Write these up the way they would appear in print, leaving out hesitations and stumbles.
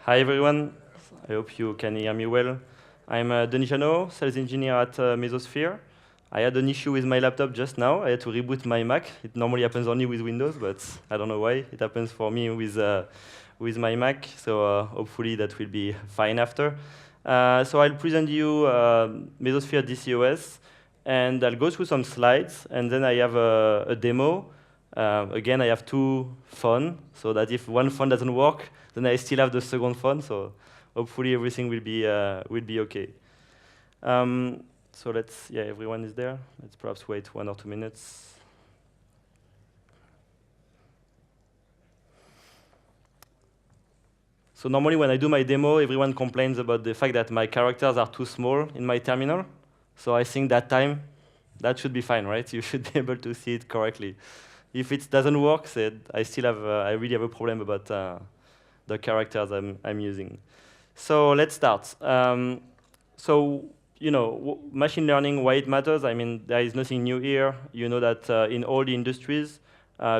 Hi everyone, I hope you can hear me well. I'm Denis Janot, sales engineer at Mesosphere. I had an issue with my laptop just now. I had to reboot my Mac. It normally happens only with Windows, but I don't know why. It happens for me with my Mac, so hopefully that will be fine after. So I'll present you Mesosphere DCOS, and I'll go through some slides, and then I have a demo. Again, I have two phones, so that if one phone doesn't work, then I still have the second phone, so hopefully everything will be okay. So everyone is there. Let's perhaps wait 1 or 2 minutes. So normally when I do my demo, everyone complains about the fact that my characters are too small in my terminal. So I think that time, that should be fine, right? You should be able to see it correctly. If it doesn't work, I still have, I really have a problem about the characters I'm using. So let's start. So machine learning, why it matters? I mean, there is nothing new here. You know that in all the industries,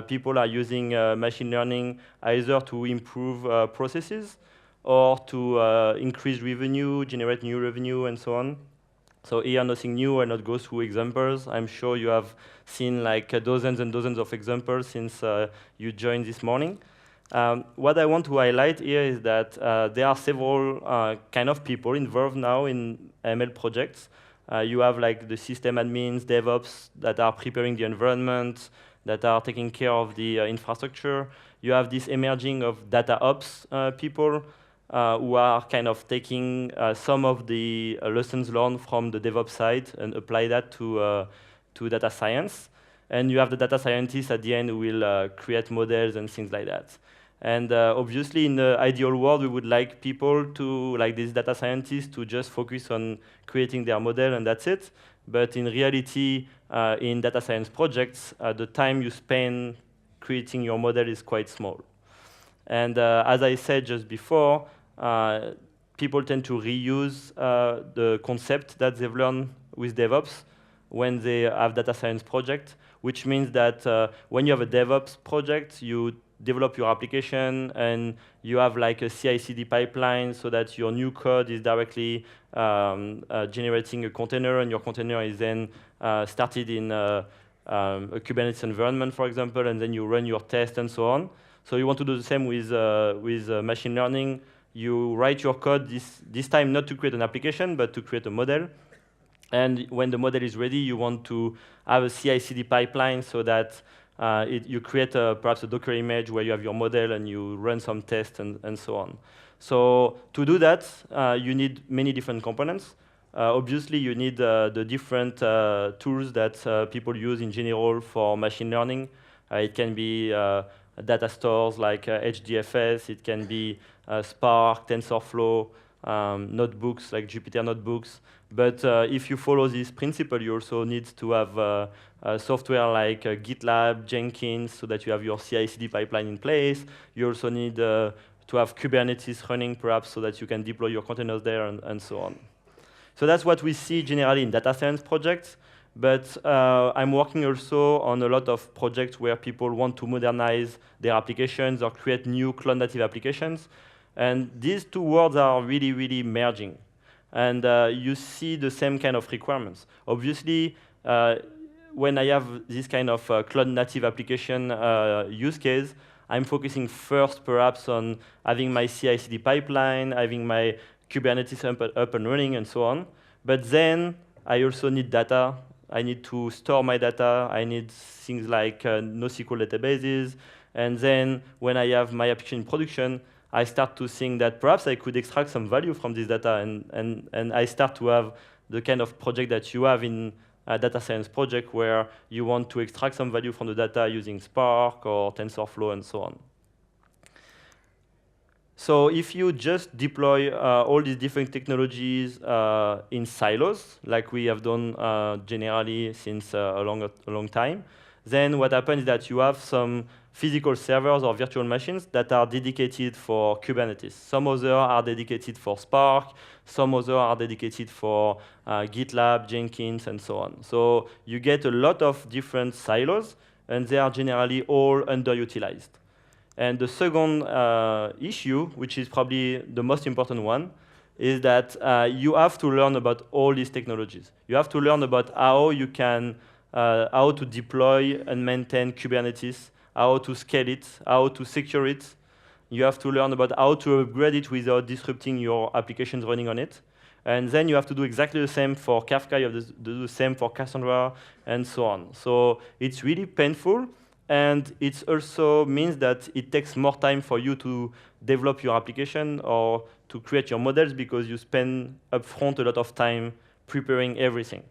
people are using machine learning either to improve processes or to increase revenue, generate new revenue, and so on. So here, nothing new. I'll not go through examples. I'm sure you have seen like dozens and dozens of examples since you joined this morning. What I want to highlight here is that there are several kind of people involved now in ML projects. You have like the system admins, DevOps that are preparing the environment, that are taking care of the infrastructure. You have this emerging of data ops people who are kind of taking some of the lessons learned from the DevOps side and apply that to data science. And you have the data scientists at the end who will create models and things like that. And obviously, in the ideal world, we would like people to, like these data scientists, to just focus on creating their model and that's it. But in reality, in data science projects, the time you spend creating your model is quite small. And as I said just before, people tend to reuse the concept that they've learned with DevOps when they have data science project, which means that when you have a DevOps project, you develop your application and you have like a CI/CD pipeline so that your new code is directly generating a container, and your container is then started in a Kubernetes environment, for example, and then you run your test and so on. So you want to do the same with machine learning. You write your code this time not to create an application, but to create a model. And when the model is ready, you want to have a CI/CD pipeline so that you create perhaps a Docker image where you have your model and you run some tests and so on. So to do that, you need many different components. Obviously, you need the different tools that people use in general for machine learning. It can be data stores like HDFS. It can be Spark, TensorFlow, notebooks like Jupyter Notebooks. But if you follow this principle, you also need to have software like GitLab, Jenkins, so that you have your CI/CD pipeline in place. You also need to have Kubernetes running, perhaps, so that you can deploy your containers there and so on. So that's what we see generally in data science projects. But I'm working also on a lot of projects where people want to modernize their applications or create new cloud-native applications. And these two worlds are really, really merging. And you see the same kind of requirements. Obviously, when I have this kind of cloud-native application use case, I'm focusing first perhaps on having my CI/CD pipeline, having my Kubernetes up and running, and so on. But then I also need data. I need to store my data. I need things like NoSQL databases. And then when I have my application in production, I start to think that perhaps I could extract some value from this data. And I start to have the kind of project that you have in a data science project where you want to extract some value from the data using Spark or TensorFlow and so on. So if you just deploy all these different technologies in silos, like we have done generally since a long time, then what happens is that you have some physical servers or virtual machines that are dedicated for Kubernetes. Some others are dedicated for Spark. Some others are dedicated for GitLab, Jenkins, and so on. So you get a lot of different silos, and they are generally all underutilized. And the second issue, which is probably the most important one, is that you have to learn about all these technologies. You have to learn about how you can, how to deploy and maintain Kubernetes, how to scale it, how to secure it. You have to learn about how to upgrade it without disrupting your applications running on it. And then you have to do exactly the same for Kafka, you have to do the same for Cassandra, and so on. So it's really painful, and it also means that it takes more time for you to develop your application or to create your models because you spend upfront a lot of time preparing everything.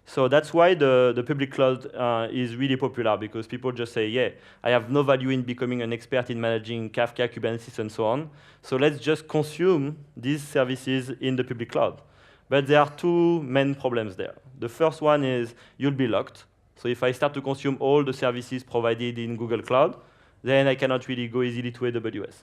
So that's why the public cloud is really popular, because people just say, yeah, I have no value in becoming an expert in managing Kafka, Kubernetes, and so on. So let's just consume these services in the public cloud. But there are two main problems there. The first one is you'll be locked. So if I start to consume all the services provided in Google Cloud, then I cannot really go easily to AWS.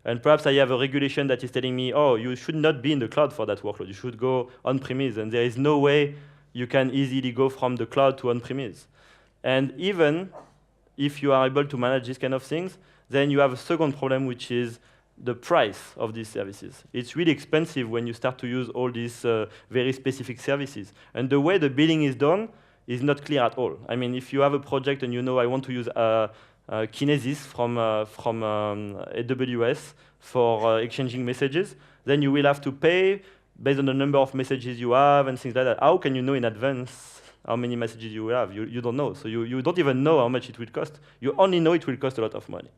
And perhaps I have a regulation that is telling me, oh, you should not be in the cloud for that workload. You should go on-premise, and there is no way you can easily go from the cloud to on-premise. And even if you are able to manage these kind of things, then you have a second problem, which is the price of these services. It's really expensive when you start to use all these very specific services. And the way the billing is done is not clear at all. I mean, if you have a project and you know I want to use Kinesis from AWS for exchanging messages, then you will have to pay based on the number of messages you have and things like that. How can you know in advance how many messages you will have? You don't know. So you don't even know how much it will cost. You only know it will cost a lot of money.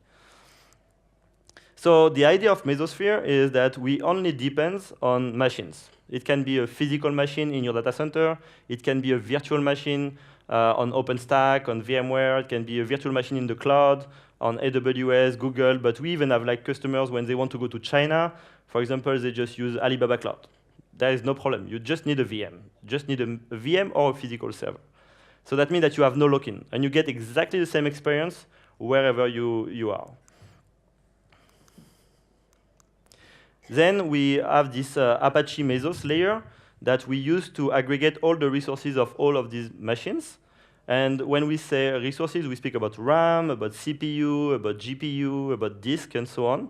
So the idea of Mesosphere is that we only depend on machines. It can be a physical machine in your data center. It can be a virtual machine on OpenStack, on VMware. It can be a virtual machine in the cloud, on AWS, Google. But we even have like customers when they want to go to China. For example, they just use Alibaba Cloud. There is no problem. You just need a VM. You just need a VM or a physical server. So that means that you have no lock-in. And you get exactly the same experience wherever you are. Then we have this Apache Mesos layer that we use to aggregate all the resources of all of these machines. And when we say resources, we speak about RAM, about CPU, about GPU, about disk, and so on.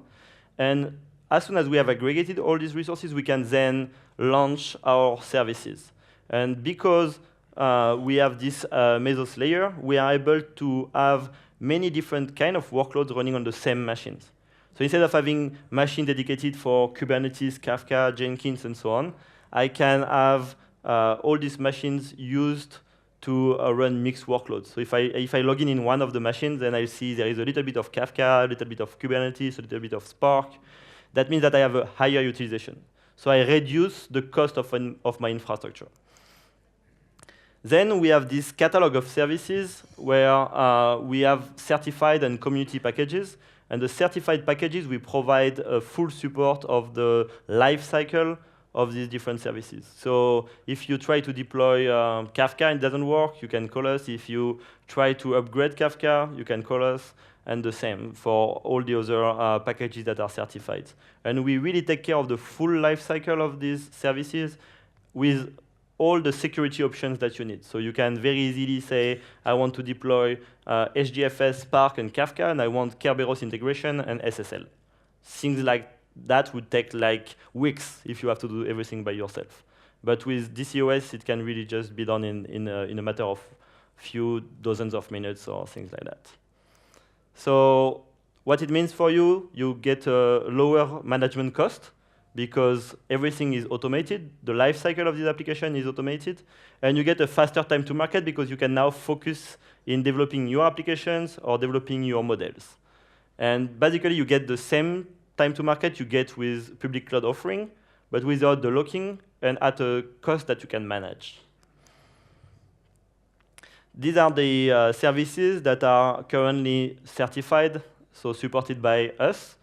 And as soon as we have aggregated all these resources, we can then launch our services. And because we have this Mesos layer, we are able to have many different kind of workloads running on the same machines. So instead of having machine dedicated for Kubernetes, Kafka, Jenkins, and so on, I can have all these machines used to run mixed workloads. So if I log in one of the machines, then I see there is a little bit of Kafka, a little bit of Kubernetes, a little bit of Spark. That means that I have a higher utilization. So I reduce the cost of my infrastructure. Then we have this catalog of services where we have certified and community packages. And the certified packages, we provide full support of the life cycle of these different services. So if you try to deploy Kafka and it doesn't work, you can call us. If you try to upgrade Kafka, you can call us. And the same for all the other packages that are certified. And we really take care of the full life cycle of these services with all the security options that you need. So you can very easily say, I want to deploy HDFS, Spark, and Kafka, and I want Kerberos integration and SSL. Things like that would take like weeks if you have to do everything by yourself. But with DCOS, it can really just be done in a matter of few dozens of minutes or things like that. So what it means for you, you get a lower management cost, because everything is automated. The life cycle of this application is automated. And you get a faster time to market because you can now focus in developing your applications or developing your models. And basically, you get the same time to market you get with public cloud offering, but without the locking and at a cost that you can manage. These are the services that are currently certified, so supported by us.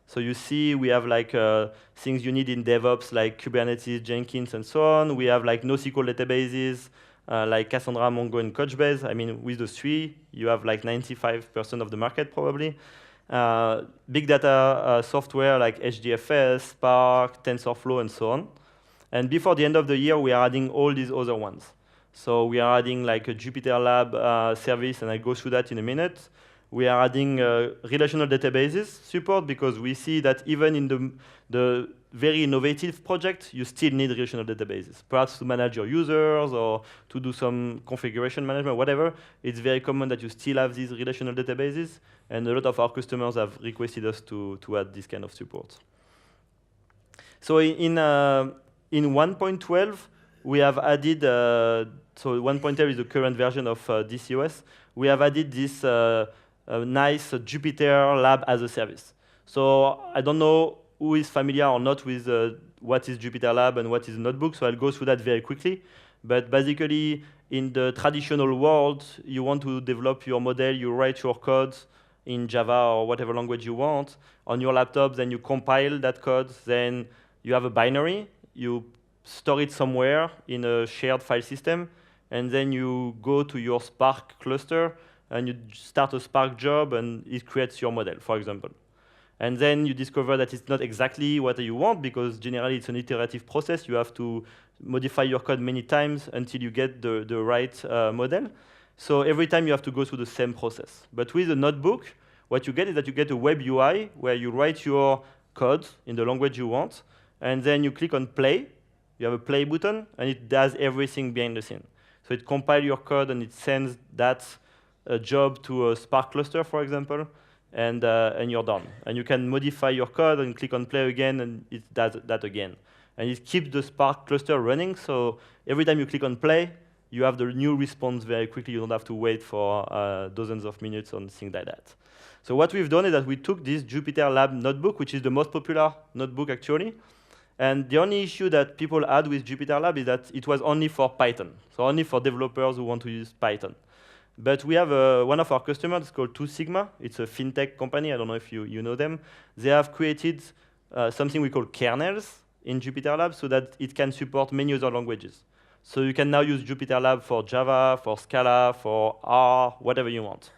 So you see we have like things you need in DevOps like Kubernetes, Jenkins, and so on. We have like NoSQL databases like Cassandra, Mongo, and Couchbase. I mean, with the three, you have like 95% of the market probably. Big data software like HDFS, Spark, TensorFlow, and so on. And before the end of the year, we are adding all these other ones. So we are adding like a Jupyter Lab service, and I'll go through that in a minute. we are adding relational databases support, because we see that even in the very innovative project, you still need relational databases. Perhaps to manage your users or to do some configuration management, whatever. It's very common that you still have these relational databases, and a lot of our customers have requested us to add this kind of support. So in 1.12, we have added, so 1.12 is the current version of DCOS. We have added this nice Jupyter Lab as a service. So I don't know who is familiar or not with what is Jupyter Lab and what is a notebook, so I'll go through that very quickly. But basically, in the traditional world, you want to develop your model, you write your code in Java or whatever language you want on your laptop, then you compile that code, then you have a binary, you store it somewhere in a shared file system, and then you go to your Spark cluster, and you start a Spark job, and it creates your model, for example. And then you discover that it's not exactly what you want, because generally it's an iterative process. You have to modify your code many times until you get the right model. So every time you have to go through the same process. But with a notebook, what you get is that you get a web UI where you write your code in the language you want, and then you click on play. You have a play button, and it does everything behind the scene. So it compiles your code, and it sends that job to a Spark cluster, for example, and you're done. And you can modify your code and click on play again, and it does that again. And it keeps the Spark cluster running, so every time you click on play, you have the new response very quickly. You don't have to wait for dozens of minutes on things like that. So what we've done is that we took this Jupyter Lab notebook, which is the most popular notebook actually, and the only issue that people had with Jupyter Lab is that it was only for Python, so only for developers who want to use Python. But we have one of our customers called 2Sigma. It's a fintech company. I don't know if you know them. They have created something we call kernels in Jupyter Lab so that it can support many other languages. So you can now use Jupyter Lab for Java, for Scala, for R, whatever you want.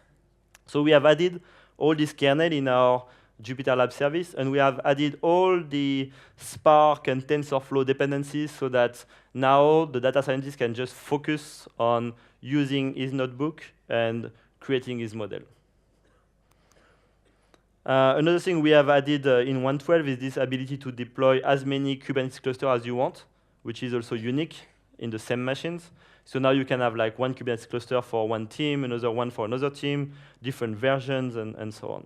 So we have added all this kernel in our Jupyter Lab service, and we have added all the Spark and TensorFlow dependencies so that now the data scientist can just focus on using his notebook and creating his model. Another thing we have added in 1.12 is this ability to deploy as many Kubernetes clusters as you want, which is also unique in the same machines. So now you can have like one Kubernetes cluster for one team, another one for another team, different versions, and so on.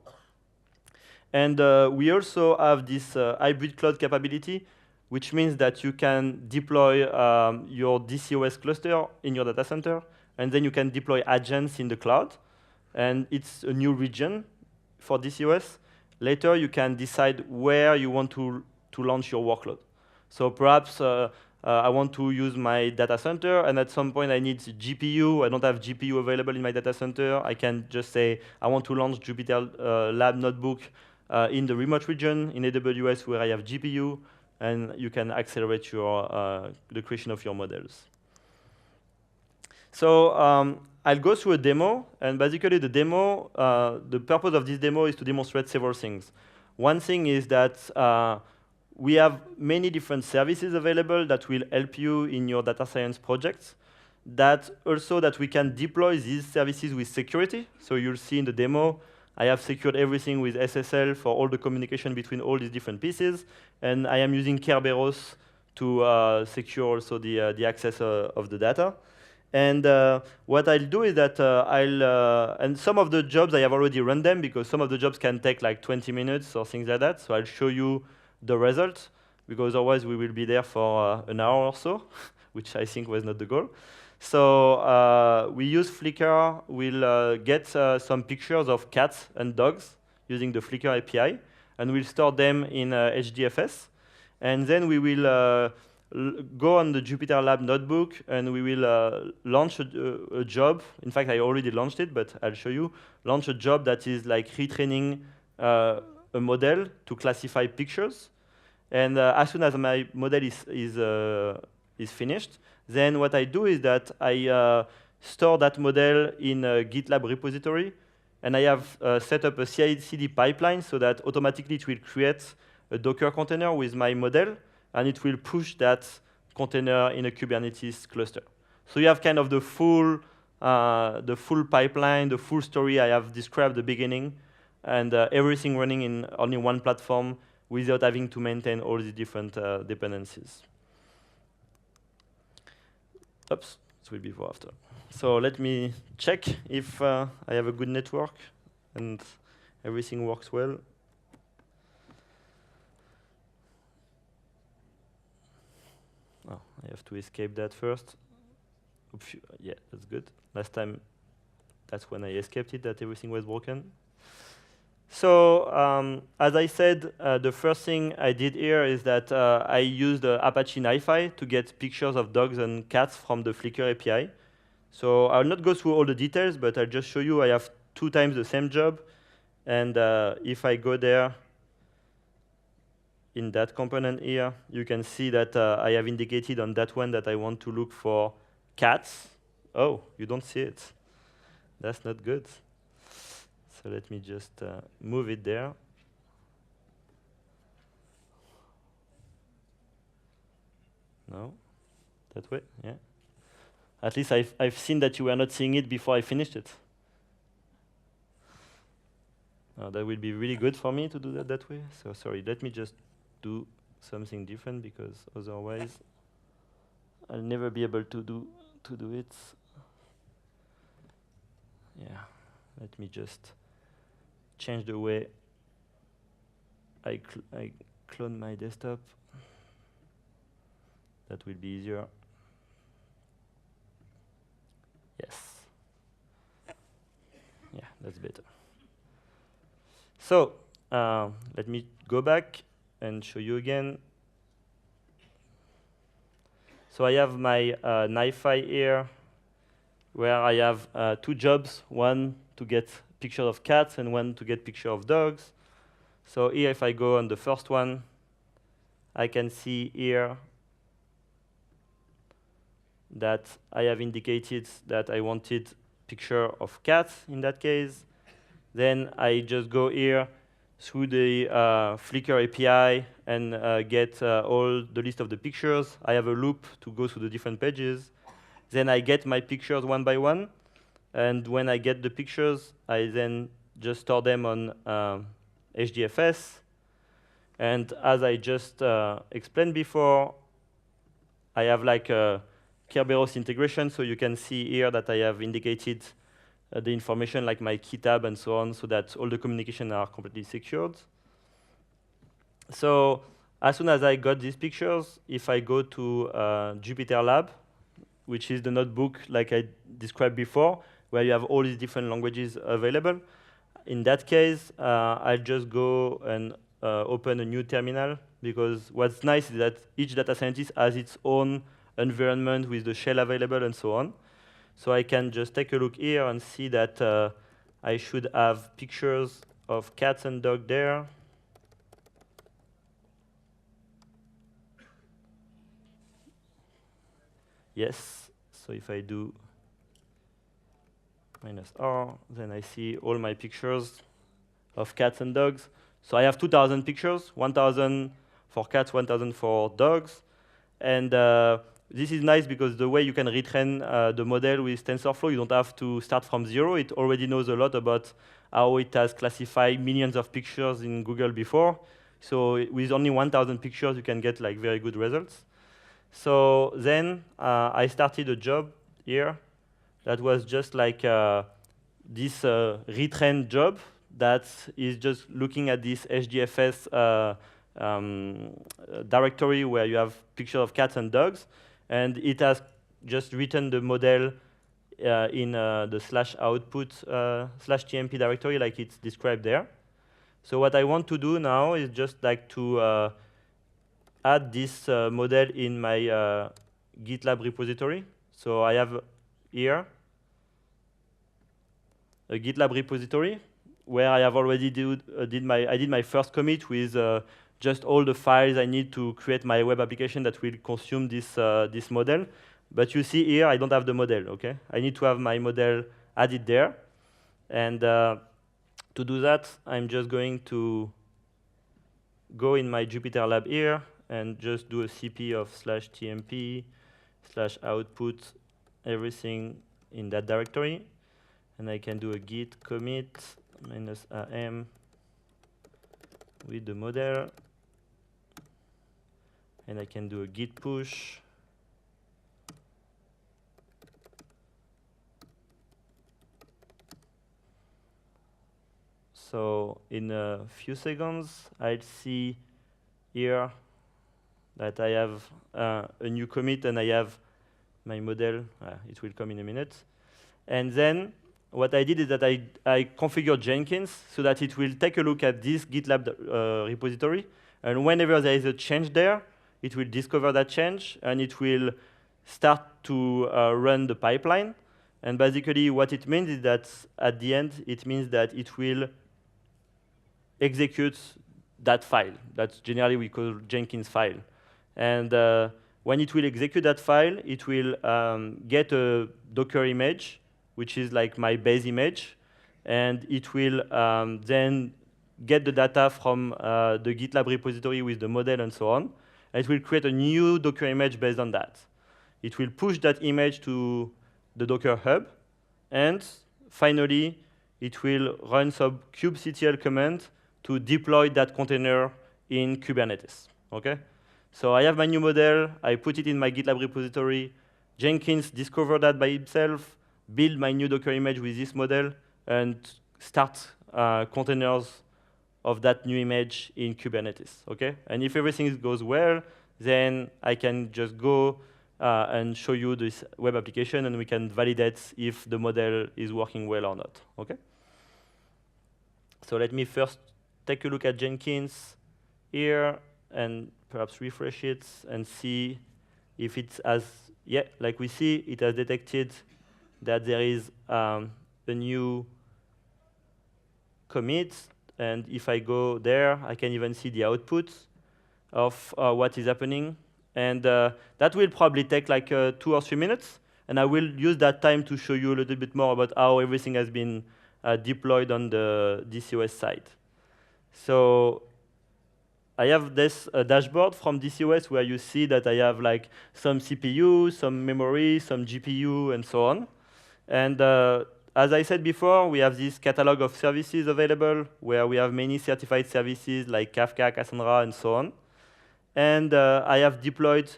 And we also have this hybrid cloud capability, which means that you can deploy your DCOS cluster in your data center, and then you can deploy agents in the cloud. And it's a new region for DCOS. Later, you can decide where you want to launch your workload. So perhaps I want to use my data center, and at some point I need GPU. I don't have GPU available in my data center. I can just say, I want to launch Jupyter Lab Notebook in the remote region in AWS where I have GPU, and you can accelerate the creation of your models. So I'll go through a demo, and basically the demo, the purpose of this demo is to demonstrate several things. One thing is that we have many different services available that will help you in your data science projects. That also that we can deploy these services with security. So you'll see in the demo, I have secured everything with SSL for all the communication between all these different pieces, and I am using Kerberos to secure also the access of the data. And what I'll do is that and some of the jobs I have already run them, because some of the jobs can take like 20 minutes or things like that. So I'll show you the result, because otherwise we will be there for an hour or so, which I think was not the goal. So we use Flickr. We'll get some pictures of cats and dogs using the Flickr API, and we'll store them in HDFS. And then we will go on the Jupyter Lab notebook, and we will launch a job. In fact, I already launched it, but I'll show you. Launch a job that is like retraining a model to classify pictures. And as soon as my model is finished, then what I do is that I store that model in a GitLab repository, and I have set up a CI/CD pipeline so that automatically it will create a Docker container with my model, and it will push that container in a Kubernetes cluster. So you have kind of the full the full pipeline, the full story I have described at the beginning, and everything running in only one platform without having to maintain all the different dependencies. Oops, it will be before after. So let me check if I have a good network and everything works well. Oh, I have to escape that first. Oops, yeah, that's good. Last time, that's when I escaped it, that everything was broken. So as I said, the first thing I did here is that I used Apache NiFi to get pictures of dogs and cats from the Flickr API. So I'll not go through all the details, but I'll just show you I have 2 times the same job. And if I go there in that component here, you can see that I have indicated on that one that I want to look for cats. Oh, you don't see it. That's not good. So let me just move it there. No, that way, yeah. At least I've seen that you were not seeing it before I finished it. That will be really good for me to do that way. So sorry, let me just do something different because otherwise I'll never be able to do it. Yeah, let me just change the way I clone my desktop. That will be easier. Yes. Yeah, that's better. So let me go back and show you again. So I have my NiFi here, where I have 2 jobs, one to get picture of cats and one to get picture of dogs. So here, if I go on the first one, I can see here that I have indicated that I wanted picture of cats in that case. Then I just go here through the Flickr API and get all the list of the pictures. I have a loop to go through the different pages. Then I get my pictures one by one. And when I get the pictures, I then just store them on HDFS. And as I just explained before, I have like a Kerberos integration. So you can see here that I have indicated the information like my key tab and so on, so that all the communication are completely secured. So as soon as I got these pictures, if I go to Jupyter Lab, which is the notebook like I described before, where you have all these different languages available, in that case, I'll just go and open a new terminal, because what's nice is that each data scientist has its own environment with the shell available and so on. So I can just take a look here and see that I should have pictures of cats and dogs there. Yes, so if I do -R, then I see all my pictures of cats and dogs. So I have 2,000 pictures, 1,000 for cats, 1,000 for dogs. And this is nice because the way you can retrain the model with TensorFlow, you don't have to start from 0. It already knows a lot about how it has classified millions of pictures in Google before. So with only 1,000 pictures, you can get like very good results. So then I started a job here that was just like this retrain job that is just looking at this HDFS directory where you have pictures of cats and dogs. And it has just written the model in the /output /tmp directory like it's described there. So what I want to do now is just like to add this model in my GitLab repository. So I have here a GitLab repository where I have already did my first commit with just all the files I need to create my web application that will consume this this model. But you see here, I don't have the model. Okay, I need to have my model added there, and to do that, I'm just going to go in my Jupyter Lab here and just do a cp of /tmp /output everything in that directory. And I can do a git commit -am with the model. And I can do a git push. So in a few seconds, I'll see here that I have a new commit and I have my model. It will come in a minute. And then what I did is that I configured Jenkins so that it will take a look at this GitLab repository. And whenever there is a change there, it will discover that change and it will start to run the pipeline. And basically what it means is that at the end, it means that it will execute that file. That's generally we call Jenkins file. And when it will execute that file, it will get a Docker image, which is like my base image. And it will then get the data from the GitLab repository with the model and so on. And it will create a new Docker image based on that. It will push that image to the Docker hub. And finally, it will run some kubectl command to deploy that container in Kubernetes. Okay? So I have my new model. I put it in my GitLab repository. Jenkins discovered that by himself, build my new Docker image with this model, and start containers of that new image in Kubernetes. Okay? And if everything goes well, then I can just go and show you this web application, and we can validate if the model is working well or not. Okay? So let me first take a look at Jenkins here and perhaps refresh it and see if it's like we see, it has detected that there is a new commit. And if I go there, I can even see the output of what is happening. And that will probably take like 2 or 3 minutes. And I will use that time to show you a little bit more about how everything has been deployed on the DCOS side. So I have this dashboard from DCOS where you see that I have like some CPU, some memory, some GPU, and so on. And as I said before, we have this catalog of services available where we have many certified services like Kafka, Cassandra, and so on. And I have deployed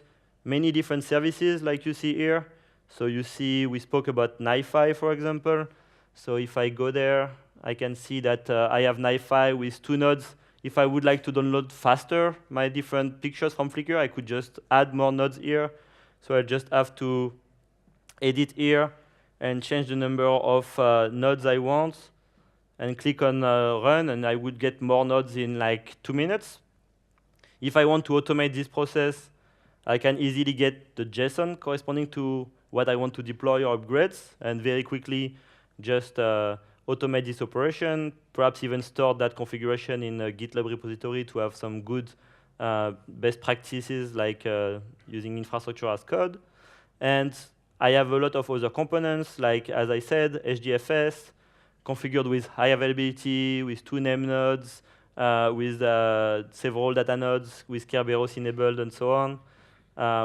many different services like you see here. So you see we spoke about NiFi, for example. So if I go there, I can see that I have NiFi with 2 nodes. If I would like to download faster my different pictures from Flickr, I could just add more nodes here. So I just have to edit here and change the number of nodes I want and click on run, and I would get more nodes in like 2 minutes. If I want to automate this process, I can easily get the JSON corresponding to what I want to deploy or upgrade, and very quickly just automate this operation, perhaps even store that configuration in a GitLab repository to have some good best practices like using infrastructure as code. And I have a lot of other components, like, as I said, HDFS, configured with high availability, with 2 name nodes, with several data nodes, with Kerberos enabled, and so on.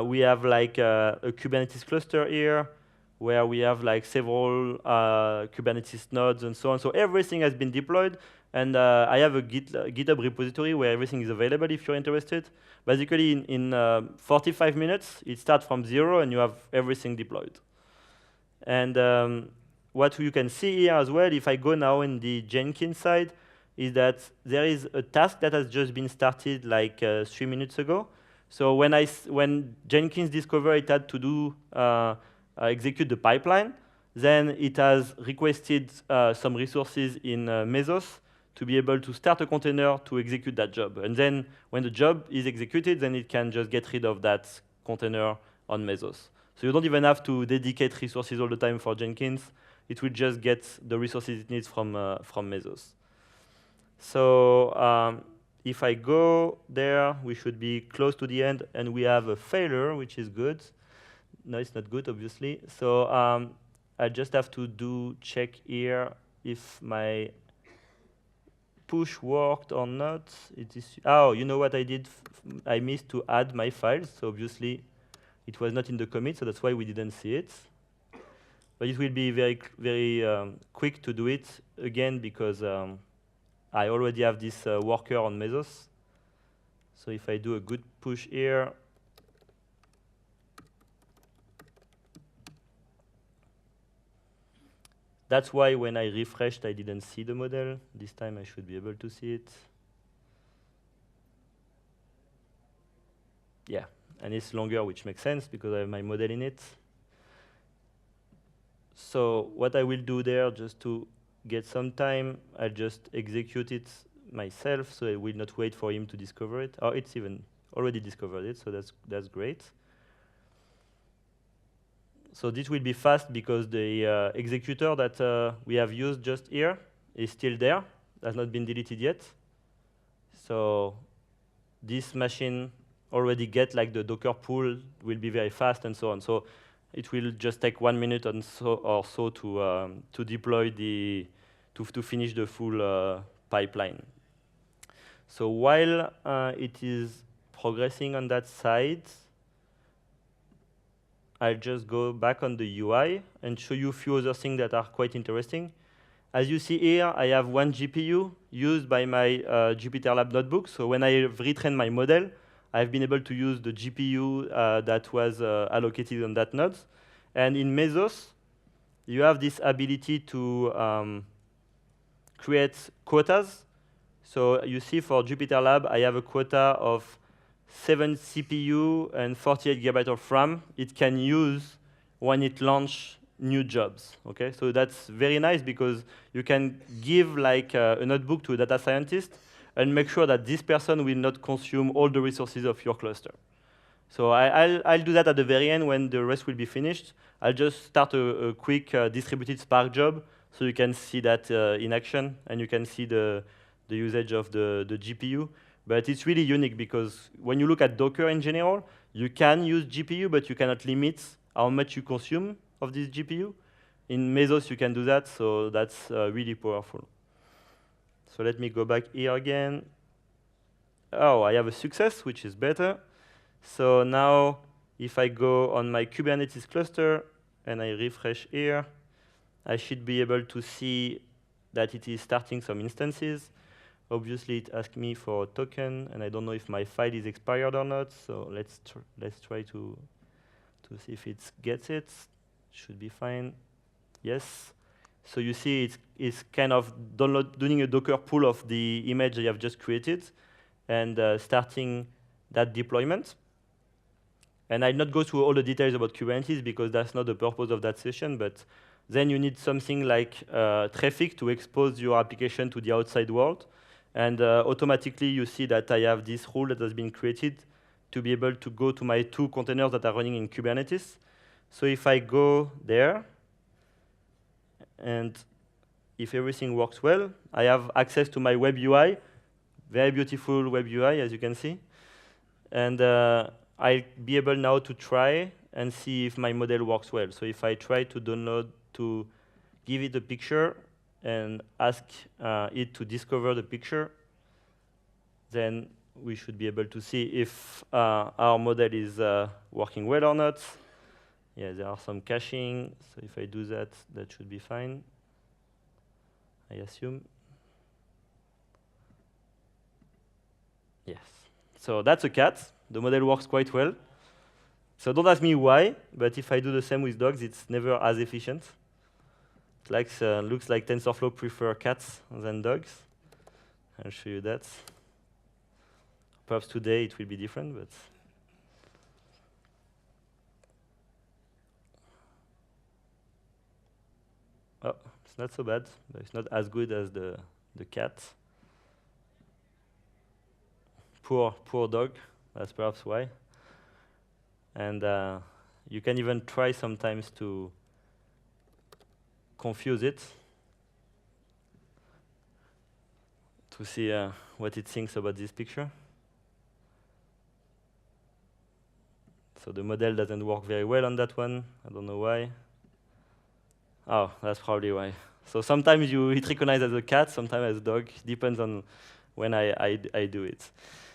We have like a Kubernetes cluster here, where we have like several Kubernetes nodes and so on. So everything has been deployed, and I have a GitHub repository where everything is available if you're interested. Basically, in 45 minutes, it starts from 0, and you have everything deployed. And what you can see here as well, if I go now in the Jenkins side, is that there is a task that has just been started like 3 minutes ago. So when Jenkins discovered it had to do execute the pipeline, then it has requested some resources in Mesos to be able to start a container to execute that job. And then when the job is executed, then it can just get rid of that container on Mesos. So you don't even have to dedicate resources all the time for Jenkins. It will just get the resources it needs from Mesos. So if I go there, we should be close to the end, and we have a failure, which is good. No, it's not good, obviously. So I just have to check here if my push worked or not. It is, oh, you know what I did? I missed to add my files. So obviously, it was not in the commit, so that's why we didn't see it. But it will be very quick to do it, again, because I already have this worker on Mesos. So if I do a good push here, that's why when I refreshed, I didn't see the model. This time I should be able to see it. Yeah, and it's longer, which makes sense because I have my model in it. So what I will do there, just to get some time, I'll just execute it myself, so I will not wait for him to discover it. Oh, it's even already discovered it, so that's great. So this will be fast because the executor that we have used just here is still there, has not been deleted yet. So this machine already get like the Docker pool, will be very fast and so on. So it will just take 1 minute or so to deploy to finish the full pipeline. So while it is progressing on that side, I'll just go back on the UI and show you a few other things that are quite interesting. As you see here, I have one GPU used by my JupyterLab notebook. So when I retrain my model, I've been able to use the GPU that was allocated on that node. And in Mesos, you have this ability to create quotas. So you see for JupyterLab, I have a quota of 7 CPU and 48 GB of RAM it can use when it launches new jobs. Okay, so that's very nice because you can give like a notebook to a data scientist and make sure that this person will not consume all the resources of your cluster. So I'll do that at the very end when the rest will be finished. I'll just start a quick distributed Spark job so you can see that in action and you can see the usage of the GPU. But it's really unique because when you look at Docker in general, you can use GPU, but you cannot limit how much you consume of this GPU. In Mesos, you can do that, so that's really powerful. So let me go back here again. Oh, I have a success, which is better. So now, if I go on my Kubernetes cluster and I refresh here, I should be able to see that it is starting some instances. Obviously, it asks me for a token, and I don't know if my file is expired or not. So let's try to see if it gets it. Should be fine. Yes. So you see, it's kind of doing a Docker pull of the image I have just created, and starting that deployment. And I'll not go through all the details about Kubernetes because that's not the purpose of that session. But then you need something like Traefik to expose your application to the outside world. And automatically, you see that I have this rule that has been created to be able to go to my 2 containers that are running in Kubernetes. So if I go there, and if everything works well, I have access to my web UI, very beautiful web UI, as you can see. And I'll be able now to try and see if my model works well. So if I try to download, to give it a picture, and ask it to discover the picture, then we should be able to see if our model is working well or not. Yeah, there are some caching, so if I do that, that should be fine, I assume. Yes. So that's a cat. The model works quite well. So don't ask me why, but if I do the same with dogs, it's never as efficient. Looks like TensorFlow prefer cats than dogs. I'll show you that. Perhaps today it will be different, but oh, it's not so bad, but it's not as good as the cat. Poor dog. That's perhaps why. And you can even try sometimes to confuse it to see what it thinks about this picture. So the model doesn't work very well on that one. I don't know why. Oh, that's probably why. So sometimes it recognizes as a cat, sometimes as a dog. Depends on when I do it.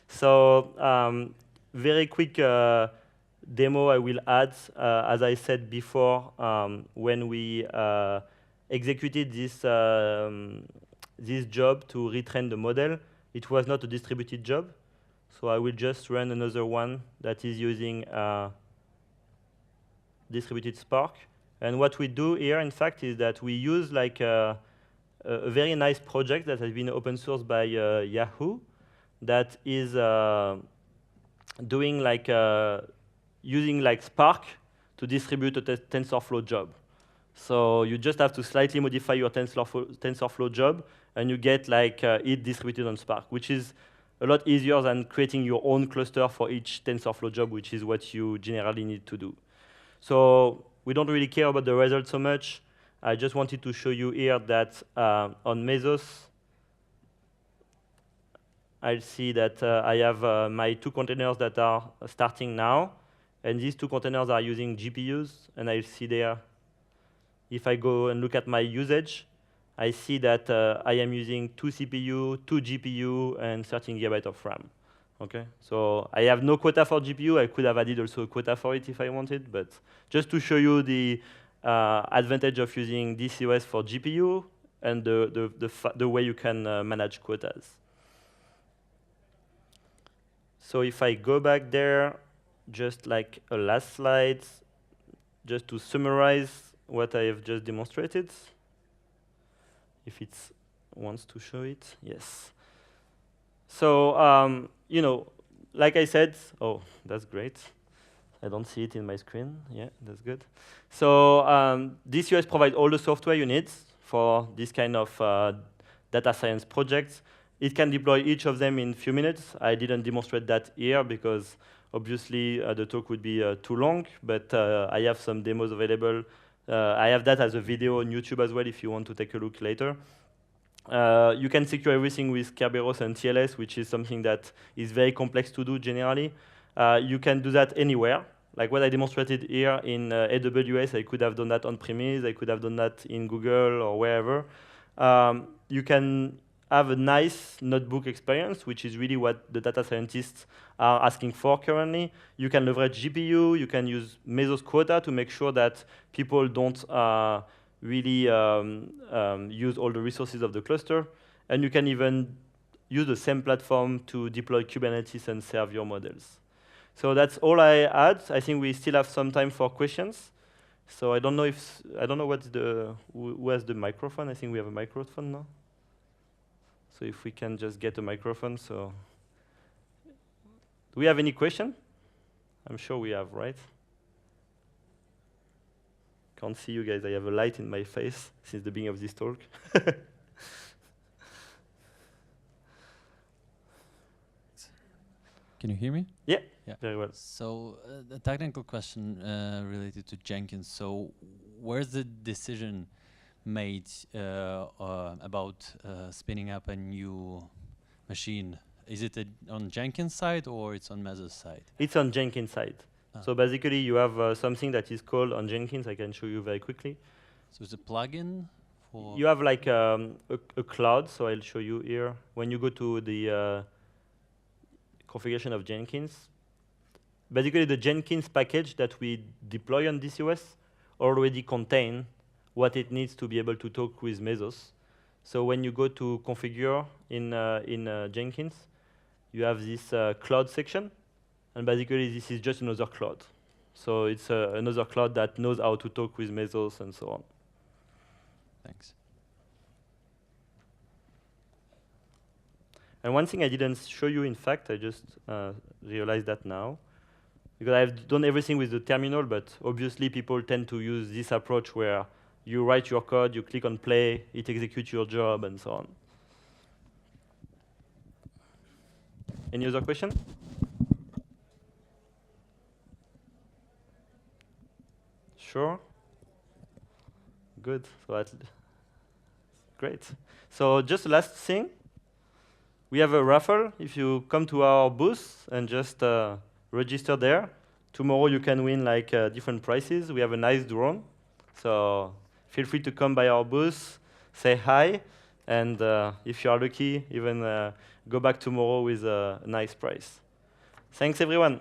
So very quick demo I will add, as I said before, when we executed this job to retrain the model, it was not a distributed job. So I will just run another one that is using distributed Spark. And what we do here, in fact, is that we use like a very nice project that has been open sourced by Yahoo that is doing like using like Spark to distribute a TensorFlow job. So you just have to slightly modify your TensorFlow job, and you get like it distributed on Spark, which is a lot easier than creating your own cluster for each TensorFlow job, which is what you generally need to do. So we don't really care about the results so much. I just wanted to show you here that on Mesos, I'll see that I have my 2 containers that are starting now. And these 2 containers are using GPUs. And I'll see there, if I go and look at my usage, I see that I am using 2 CPU, 2 GPU, and 13 GB of RAM. Okay, so I have no quota for GPU. I could have added also a quota for it if I wanted, but just to show you the advantage of using DCOS for GPU and the way you can manage quotas. So if I go back there, just like a last slide, just to summarize what I have just demonstrated. If it wants to show it, yes. So, you know, like I said, oh, that's great. I don't see it in my screen. Yeah, that's good. So DCOS provides all the software you need for this kind of data science projects. It can deploy each of them in a few minutes. I didn't demonstrate that here because obviously the talk would be too long, but I have some demos available. I have that as a video on YouTube as well if you want to take a look later. You can secure everything with Kerberos and TLS, which is something that is very complex to do generally. You can do that anywhere. Like what I demonstrated here in AWS, I could have done that on-premise, I could have done that in Google or wherever. You can have a nice notebook experience, which is really what the data scientists are asking for currently. You can leverage GPU, you can use Mesos quota to make sure that people don't really use all the resources of the cluster. And you can even use the same platform to deploy Kubernetes and serve your models. So that's all I had. I think we still have some time for questions. So I don't know if, who has the microphone? I think we have a microphone now. So if we can just get a microphone, so. Do we have any question? I'm sure we have, right? Can't see you guys. I have a light in my face since the beginning of this talk. Can you hear me? Yeah, very well. So a technical question related to Jenkins. So where's the decision made about spinning up a new machine? Is it on Jenkins side or it's on Mesos side? It's on Jenkins side. So basically, you have something that is called on Jenkins. I can show you very quickly. So it's a plugin for? You have like a cloud. So I'll show you here. When you go to the configuration of Jenkins, basically the Jenkins package that we deploy on DCOS already contain what it needs to be able to talk with Mesos. So when you go to configure in Jenkins, you have this cloud section. And basically, this is just another cloud. So it's another cloud that knows how to talk with Mesos and so on. Thanks. And one thing I didn't show you, in fact, I just realized that now. Because I've done everything with the terminal, but obviously people tend to use this approach where you write your code, you click on play, it executes your job, and so on. Any other question? Sure. Good. So great. So just the last thing, we have a raffle. If you come to our booth and just register there, tomorrow you can win like different prizes. We have a nice drone. So feel free to come by our booth, say hi, and if you are lucky, even go back tomorrow with a nice prize. Thanks, everyone.